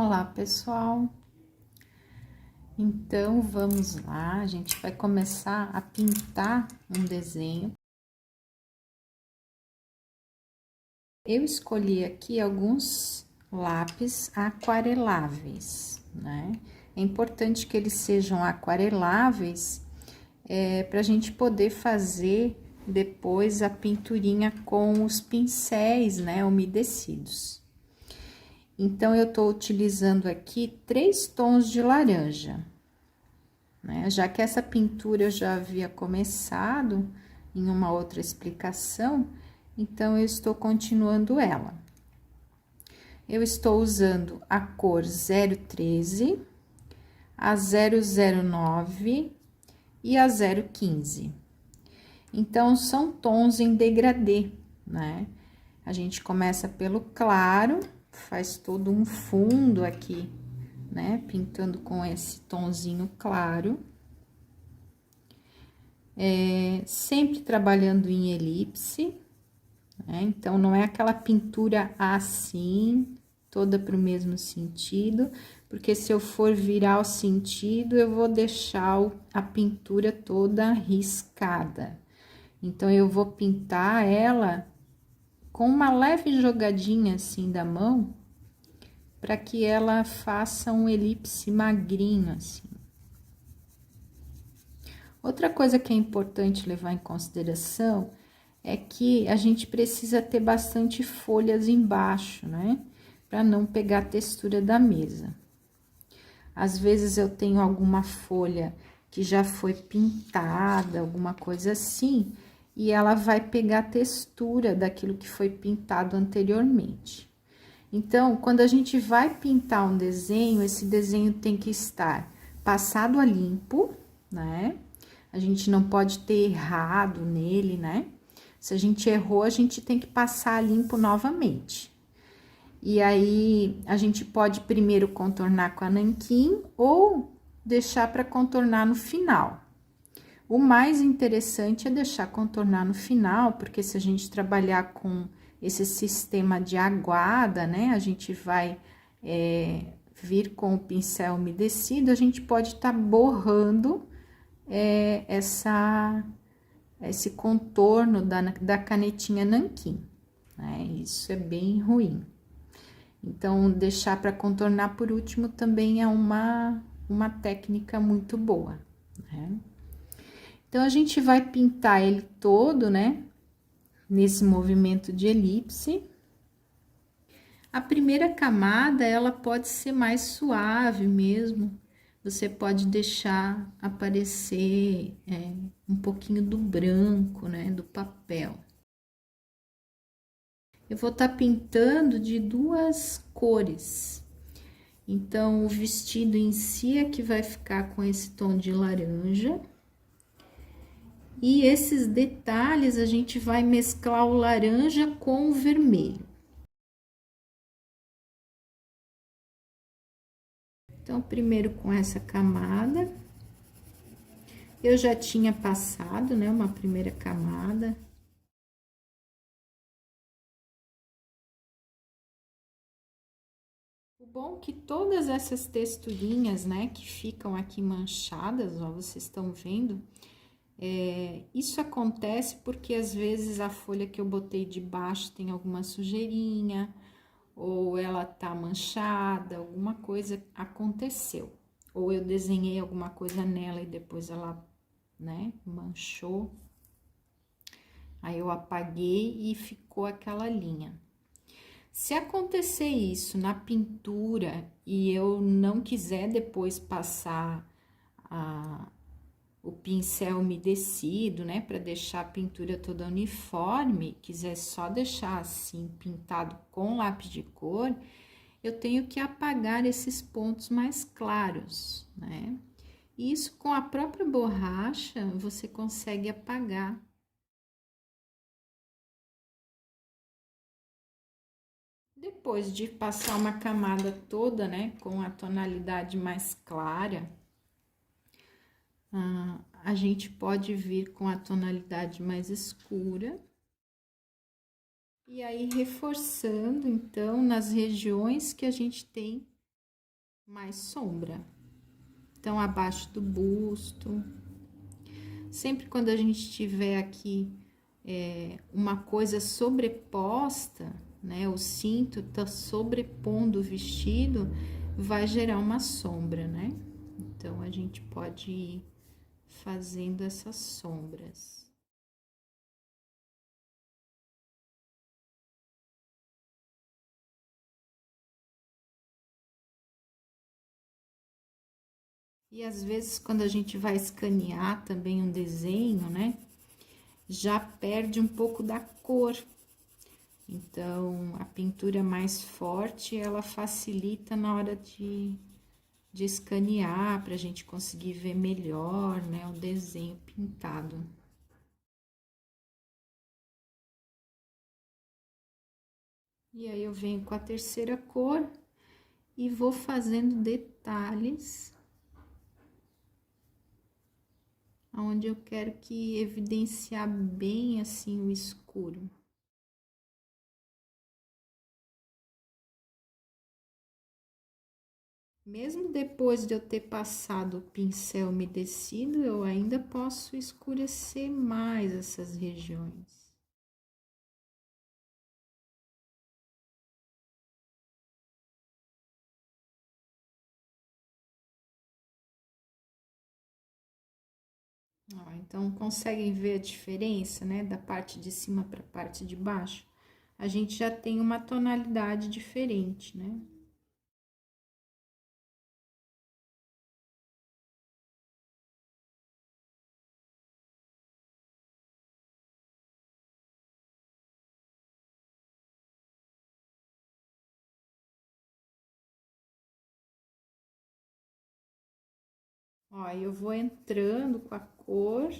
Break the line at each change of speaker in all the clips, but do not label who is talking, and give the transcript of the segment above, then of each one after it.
Olá, pessoal! Então, vamos lá, a gente vai começar a pintar um desenho. Eu escolhi aqui alguns lápis aquareláveis, né? É importante que eles sejam aquareláveis, para a gente poder fazer depois a pinturinha com os pincéis, né, umedecidos. Então, eu tô utilizando aqui 3 tons de laranja, né? Já que essa pintura eu já havia começado em uma outra explicação, então, eu estou continuando ela. Eu estou usando a cor 013, a 009 e a 015. Então, são tons em degradê, né? A gente começa pelo claro, faz todo um fundo aqui, né? Pintando com esse tonzinho claro. Sempre trabalhando em elipse, né? Então, não é aquela pintura assim, toda pro mesmo sentido, porque se eu for virar o sentido, eu vou deixar a pintura toda riscada. Então, eu vou pintar ela com uma leve jogadinha assim da mão, para que ela faça um elipse magrinho assim. Outra coisa que é importante levar em consideração é que a gente precisa ter bastante folhas embaixo, né? Para não pegar a textura da mesa. Às vezes eu tenho alguma folha que já foi pintada, alguma coisa assim, e ela vai pegar a textura daquilo que foi pintado anteriormente. Então, quando a gente vai pintar um desenho, esse desenho tem que estar passado a limpo, né? A gente não pode ter errado nele, né? Se a gente errou, a gente tem que passar a limpo novamente. E aí, a gente pode primeiro contornar com a nanquim ou deixar para contornar no final. O mais interessante é deixar contornar no final, porque se a gente trabalhar com esse sistema de aguada, né, a gente vai vir com o pincel umedecido, a gente pode estar borrando esse contorno da canetinha nanquim, né, isso é bem ruim. Então, deixar para contornar por último também é uma técnica muito boa, né? Então, a gente vai pintar ele todo, né? Nesse movimento de elipse. A primeira camada, ela pode ser mais suave mesmo. Você pode deixar aparecer um pouquinho do branco, né? Do papel. Eu vou estar pintando de 2 cores. Então, o vestido em si é que vai ficar com esse tom de laranja. E esses detalhes, a gente vai mesclar o laranja com o vermelho. Então, primeiro com essa camada. Eu já tinha passado, né, uma primeira camada. O bom é que todas essas texturinhas, né, que ficam aqui manchadas, ó, vocês estão vendo, isso acontece porque às vezes a folha que eu botei de baixo tem alguma sujeirinha, ou ela tá manchada, alguma coisa aconteceu. Ou eu desenhei alguma coisa nela e depois ela, né, manchou. Aí eu apaguei e ficou aquela linha. Se acontecer isso na pintura e eu não quiser depois passar o pincel umedecido, né, para deixar a pintura toda uniforme, quiser só deixar assim pintado com lápis de cor, eu tenho que apagar esses pontos mais claros, né? E isso com a própria borracha você consegue apagar. Depois de passar uma camada toda, né, com a tonalidade mais clara, a gente pode vir com a tonalidade mais escura. E aí, reforçando, então, nas regiões que a gente tem mais sombra. Então, abaixo do busto. Sempre quando a gente tiver aqui uma coisa sobreposta, né? O cinto tá sobrepondo o vestido, vai gerar uma sombra, né? Então, a gente pode ir fazendo essas sombras. E às vezes, quando a gente vai escanear também um desenho, né? Já perde um pouco da cor. Então, a pintura mais forte, ela facilita na hora de escanear, para a gente conseguir ver melhor, né? O desenho pintado. E aí, eu venho com a terceira cor e vou fazendo detalhes onde eu quero que evidenciar bem assim o escuro. Mesmo depois de eu ter passado o pincel umedecido, eu ainda posso escurecer mais essas regiões. Ó, então, conseguem ver a diferença, né, da parte de cima para a parte de baixo? A gente já tem uma tonalidade diferente, né? Ó, eu vou entrando com a cor,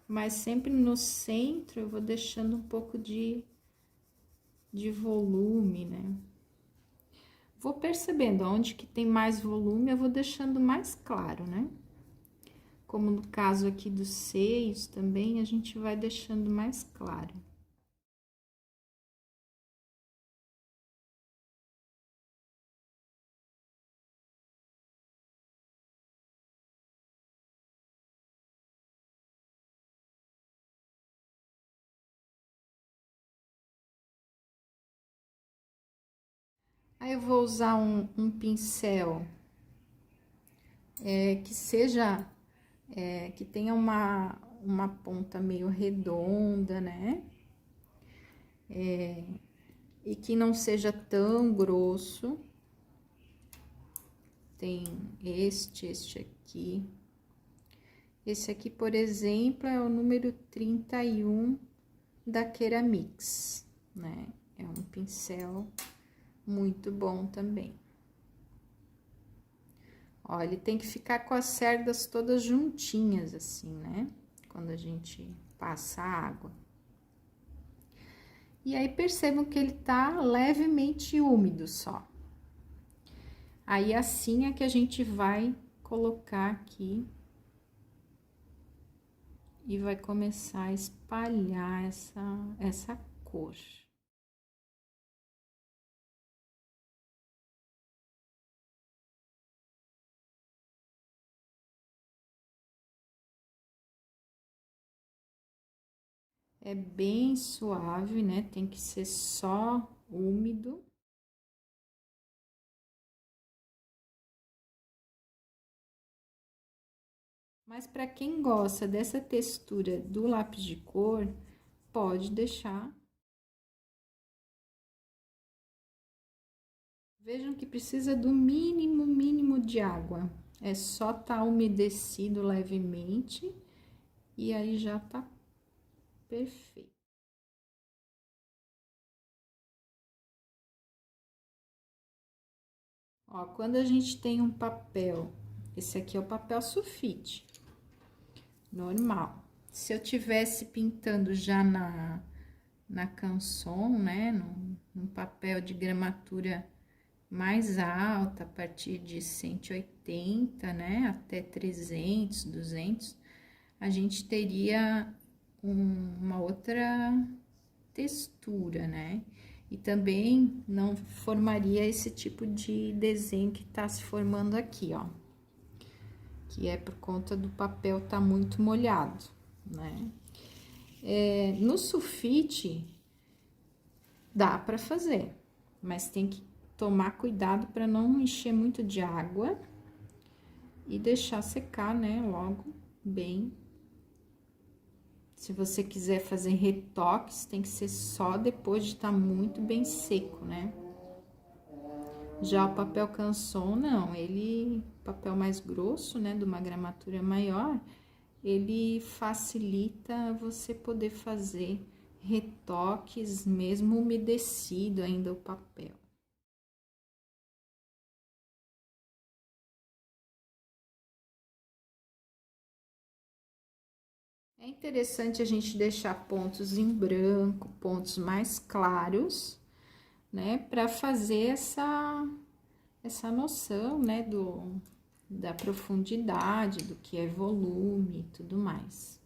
mas sempre no centro eu vou deixando um pouco de volume, né? Vou percebendo onde que tem mais volume, eu vou deixando mais claro, né? Como no caso aqui dos seios também, a gente vai deixando mais claro. Aí eu vou usar um pincel que seja, que tenha uma ponta meio redonda, né? E que não seja tão grosso. Tem este aqui. Esse aqui, por exemplo, é o número 31 da Keramix, né? É um pincel muito bom também. Ó, ele tem que ficar com as cerdas todas juntinhas, assim, né? Quando a gente passa a água. E aí, percebam que ele tá levemente úmido só. Aí, assim é que a gente vai colocar aqui e vai começar a espalhar essa cor. É bem suave, né? Tem que ser só úmido. Mas para quem gosta dessa textura do lápis de cor, pode deixar. Vejam que precisa do mínimo de água. É só tá umedecido levemente e aí já tá perfeito. Ó, quando a gente tem um papel, esse aqui é o papel sulfite, normal. Se eu tivesse pintando já na canson, né, num papel de gramatura mais alta, a partir de 180, né, até 300, 200, a gente teria uma outra textura, né? E também não formaria esse tipo de desenho que tá se formando aqui, ó. Que é por conta do papel tá muito molhado, né? No sulfite, dá para fazer, mas tem que tomar cuidado para não encher muito de água e deixar secar, né, logo bem. Se você quiser fazer retoques, tem que ser só depois de estar muito bem seco, né? Já o papel canson, não, ele, papel mais grosso, né, de uma gramatura maior, ele facilita você poder fazer retoques, mesmo umedecido ainda o papel. É interessante a gente deixar pontos em branco, pontos mais claros, né, para fazer essa noção, né, da profundidade, do que é volume e tudo mais.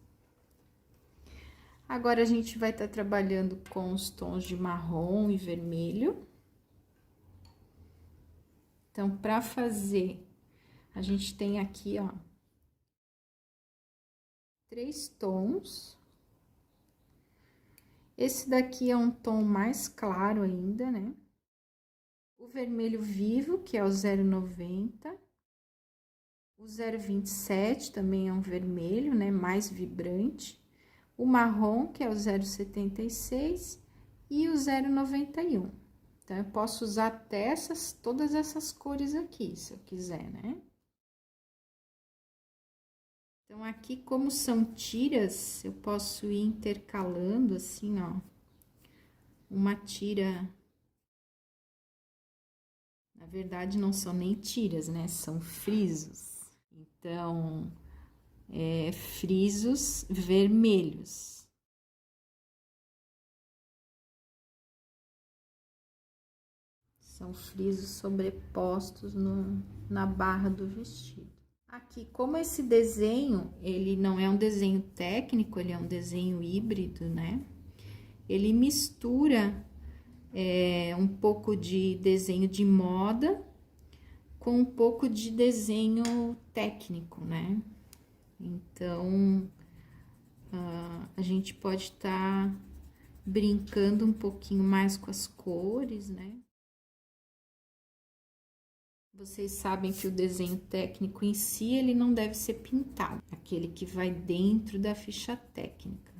Agora, a gente vai estar trabalhando com os tons de marrom e vermelho. Então, para fazer, a gente tem aqui, ó, 3 tons. Esse daqui é um tom mais claro ainda, né? O vermelho vivo, que é o 0,90. O 0,27 também é um vermelho, né? Mais vibrante. O marrom, que é o 0,76. E o 0,91. Então, eu posso usar até todas essas cores aqui, se eu quiser, né? Então, aqui, como são tiras, eu posso ir intercalando assim, ó. Uma tira. Na verdade, não são nem tiras, né? São frisos. Então, frisos vermelhos. São frisos sobrepostos na barra do vestido. Aqui, como esse desenho, ele não é um desenho técnico, ele é um desenho híbrido, né? Ele mistura um pouco de desenho de moda com um pouco de desenho técnico, né? Então, a gente pode estar brincando um pouquinho mais com as cores, né? Vocês sabem que o desenho técnico em si, ele não deve ser pintado, aquele que vai dentro da ficha técnica.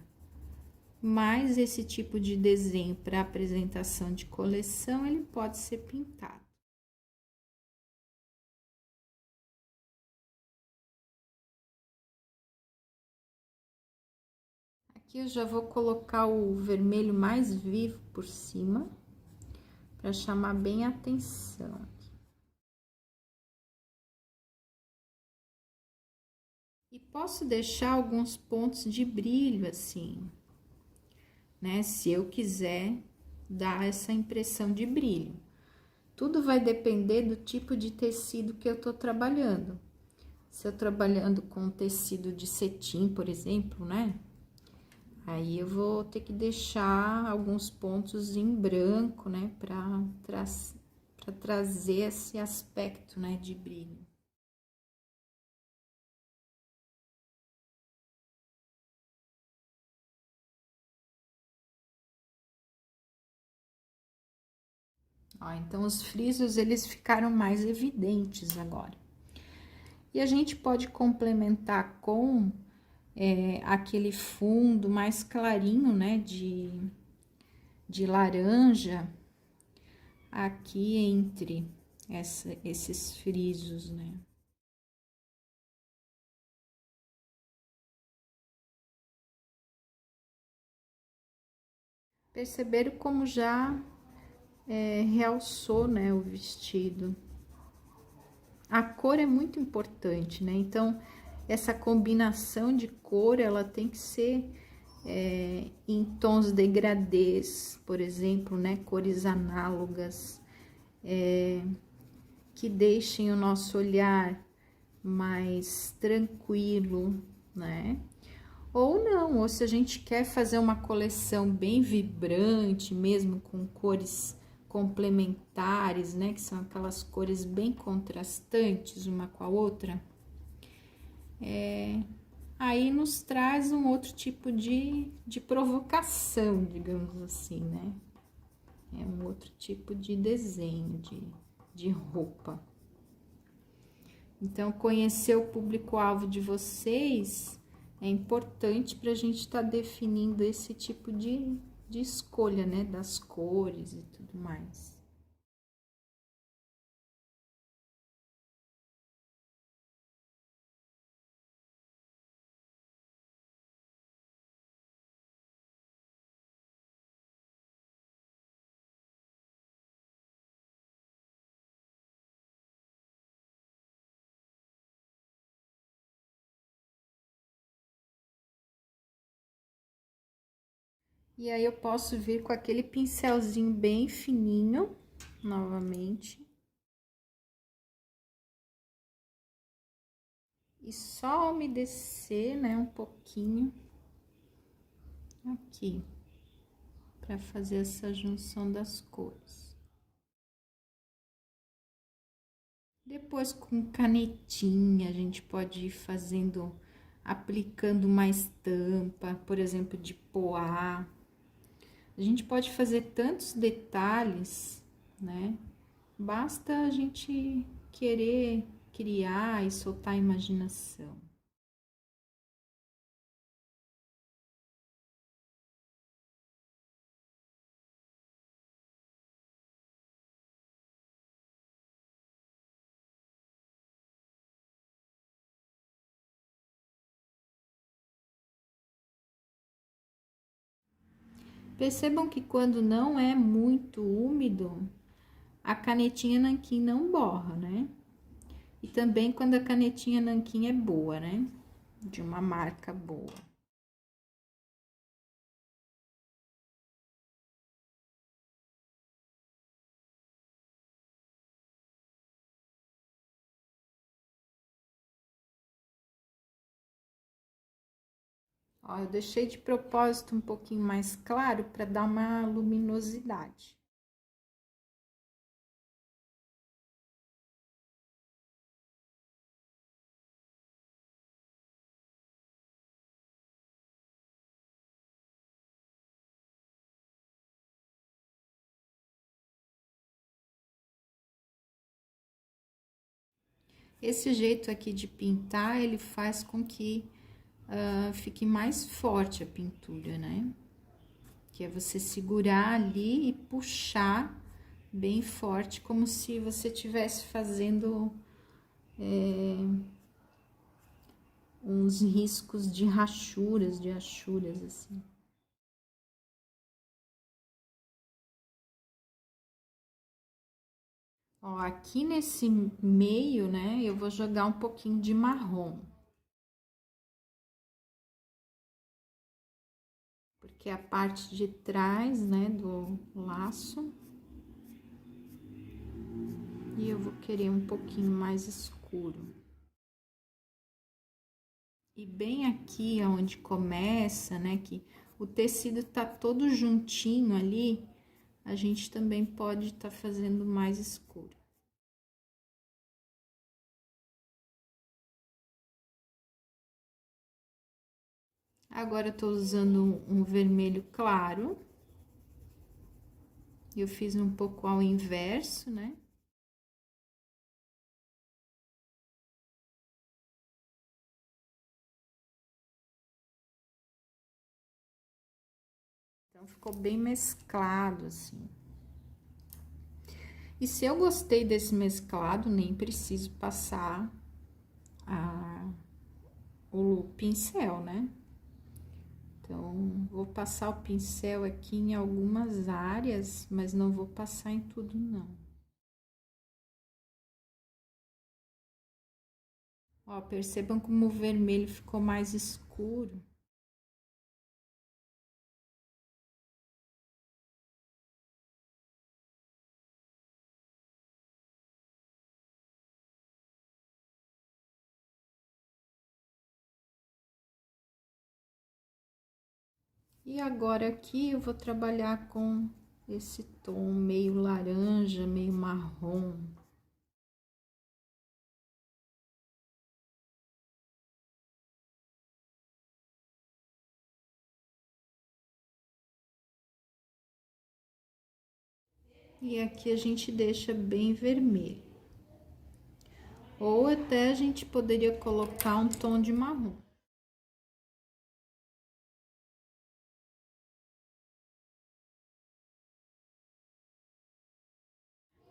Mas esse tipo de desenho para apresentação de coleção, ele pode ser pintado. Aqui eu já vou colocar o vermelho mais vivo por cima, para chamar bem a atenção. E posso deixar alguns pontos de brilho assim, né? Se eu quiser dar essa impressão de brilho. Tudo vai depender do tipo de tecido que eu tô trabalhando. Se eu trabalhando com tecido de cetim, por exemplo, né? Aí eu vou ter que deixar alguns pontos em branco, né? Para trazer esse aspecto, né? De brilho. Ó, então, os frisos, eles ficaram mais evidentes agora. E a gente pode complementar com aquele fundo mais clarinho, né, de laranja, aqui entre esses frisos, né. Perceberam como já realçou, né, o vestido. A cor é muito importante, né? Então, essa combinação de cor, ela tem que ser em tons degradês, por exemplo, né? Cores análogas, que deixem o nosso olhar mais tranquilo, né? Ou não, ou se a gente quer fazer uma coleção bem vibrante, mesmo com cores complementares, né? Que são aquelas cores bem contrastantes uma com a outra. Aí nos traz um outro tipo de provocação, digamos assim, né? É um outro tipo de desenho, de roupa. Então, conhecer o público-alvo de vocês é importante para a gente estar definindo esse tipo de escolha, né? Das cores e tudo mais. E aí eu posso vir com aquele pincelzinho bem fininho, novamente. E só umedecer, né, um pouquinho aqui, para fazer essa junção das cores. Depois, com canetinha, a gente pode ir fazendo, aplicando uma estampa, por exemplo, de poá. A gente pode fazer tantos detalhes, né? Basta a gente querer criar e soltar a imaginação. Percebam que quando não é muito úmido, a canetinha nanquim não borra, né? E também quando a canetinha nanquim é boa, né? De uma marca boa. Ó, eu deixei de propósito um pouquinho mais claro para dar uma luminosidade. Esse jeito aqui de pintar, ele faz com que fique mais forte a pintura, né? Que é você segurar ali e puxar bem forte, como se você estivesse fazendo uns riscos de rachuras, de achuras, assim. Ó, aqui nesse meio, né, eu vou jogar um pouquinho de marrom. Porque é a parte de trás, né, do laço. E eu vou querer um pouquinho mais escuro. E bem aqui onde começa, né, que o tecido tá todo juntinho ali, a gente também pode estar fazendo mais escuro. Agora eu tô usando um vermelho claro. Eu fiz um pouco ao inverso, né? Então ficou bem mesclado assim. E se eu gostei desse mesclado, nem preciso passar o pincel, né? Então, vou passar o pincel aqui em algumas áreas, mas não vou passar em tudo, não. Ó, percebam como o vermelho ficou mais escuro. E agora aqui eu vou trabalhar com esse tom meio laranja, meio marrom. E aqui a gente deixa bem vermelho. Ou até a gente poderia colocar um tom de marrom.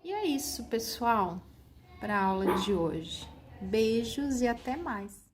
E é isso, pessoal, para a aula de hoje. Beijos e até mais!